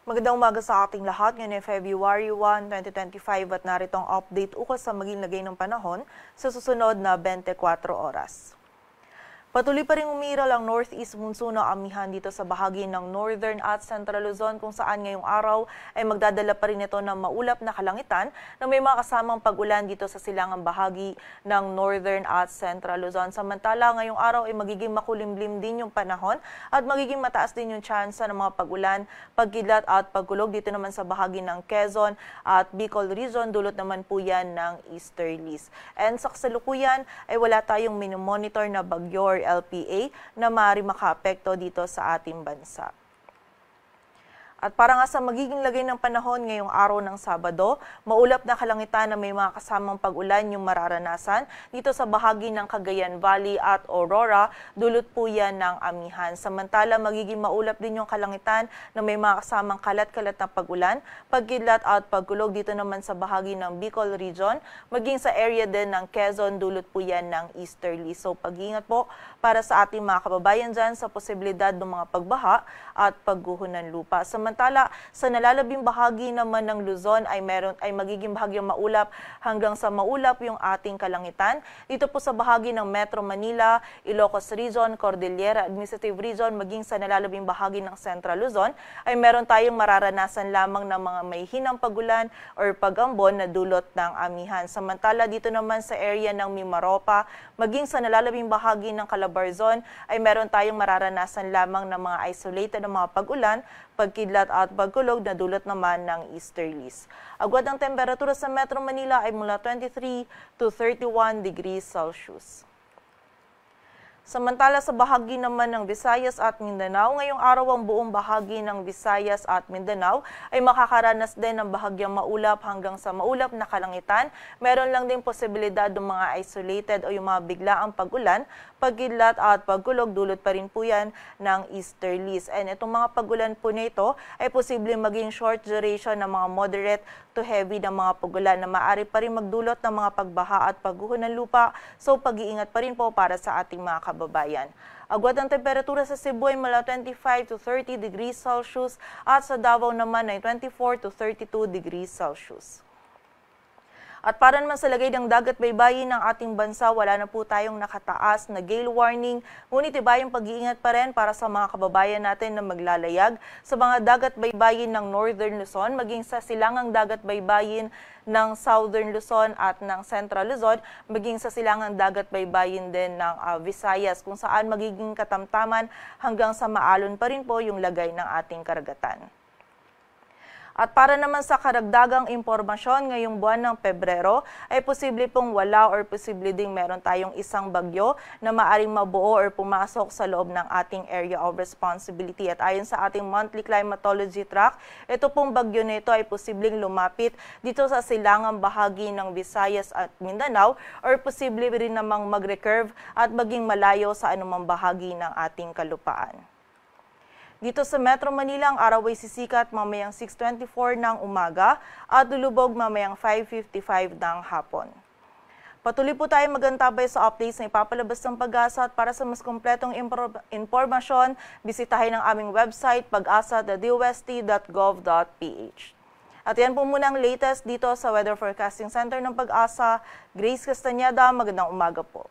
Magandang umaga sa ating lahat. Ngayon ay February 1, 2025 at narito ang update ukol sa maging lagay ng panahon sa susunod na 24 oras. Patuloy pa rin umiral ang northeast monsoon na amihan dito sa bahagi ng northern at central Luzon kung saan ngayong araw ay magdadala pa rin ito ng maulap na kalangitan na may mga kasamang pag-ulan dito sa silangang bahagi ng northern at central Luzon. Samantala ngayong araw ay magiging makulimlim din yung panahon at magiging mataas din yung tsansa ng mga pag-ulan, pagkidlat at pagkulog dito naman sa bahagi ng Quezon at Bicol region, dulot naman po yan ng easterlies. And sa kasalukuyan ay wala tayong minomonitor na bagyo or LPA na maaari makaapekto dito sa ating bansa. At para nga sa magiging lagay ng panahon ngayong araw ng Sabado, maulap na kalangitan na may mga kasamang pag-ulan yung mararanasan dito sa bahagi ng Cagayan Valley at Aurora, dulot po yan ng amihan. Samantala, magiging maulap din yung kalangitan na may mga kasamang kalat-kalat na pag-ulan, pagkidlat at pagkulog dito naman sa bahagi ng Bicol region, maging sa area din ng Quezon, dulot po yan ng easterly. So pag-iingat po para sa ating mga kababayan dyan sa posibilidad ng mga pagbaha at pagguho ng lupa. Samantala, sa nalalabing bahagi naman ng Luzon ay magiging bahagyang maulap hanggang sa maulap yung ating kalangitan. Dito po sa bahagi ng Metro Manila, Ilocos Region, Cordillera Administrative Region, maging sa nalalabing bahagi ng Central Luzon ay meron tayong mararanasan lamang ng mga may hinang pagulan or pag-ambon na dulot ng amihan. Samantala, dito naman sa area ng Mimaropa, maging sa nalalabing bahagi ng Calabarzon ay meron tayong mararanasan lamang ng mga isolated na mga pag-ulan, pagkidlat at pagkulog na dulot naman ng easterlies. Agwat ng temperatura sa Metro Manila ay mula 23 to 31 degrees Celsius. Samantala sa bahagi naman ng Visayas at Mindanao, ngayong araw ang buong bahagi ng Visayas at Mindanao ay makakaranas din ng bahagyang maulap hanggang sa maulap na kalangitan. Meron lang din posibilidad ng mga isolated o yung mga biglaang pag-ulan, pagkidlat at pagkulog, dulot pa rin po yan ng easterlies. And itong mga pag-ulan po nito ay posibleng maging short duration ng mga moderate to heavy na mga pag-ulan na maaari pa rin magdulot ng mga pagbaha at pagguho ng lupa. So pag-iingat pa rin po para sa ating mga kababayan. Agwat ang temperatura sa Cebu ay mula 25 to 30 degrees Celsius at sa Davao naman ay 24 to 32 degrees Celsius. At para naman sa lagay ng dagat baybayin ng ating bansa, wala na po tayong nakataas na gale warning. Ngunit iba yung pag-iingat pa rin para sa mga kababayan natin na maglalayag sa mga dagat baybayin ng Northern Luzon, maging sa silangang dagat baybayin ng Southern Luzon at ng Central Luzon, maging sa silangang dagat baybayin din ng Visayas, kung saan magiging katamtaman hanggang sa maalon pa rin po yung lagay ng ating karagatan. At para naman sa karagdagang impormasyon ngayong buwan ng Pebrero, ay posible pong wala or posible ding meron tayong isang bagyo na maaring mabuo or pumasok sa loob ng ating area of responsibility. At ayon sa ating monthly climatology track, ito pong bagyo na ito ay posibleng lumapit dito sa silangang bahagi ng Visayas at Mindanao or posible rin namang mag-recurve at maging malayo sa anumang bahagi ng ating kalupaan. Dito sa Metro Manila, ang araw ay sisikat mamayang 6:24 ng umaga at lulubog mamayang 5:55 ng hapon. Patuloy po tayo magantabay sa updates na ipapalabas ng Pag-asa at para sa mas kompletong impormasyon, bisitahin ang aming website pag-asa.dust.gov.ph. At yan po muna ang latest dito sa Weather Forecasting Center ng Pag-asa. Grace Castañeda, magandang umaga po.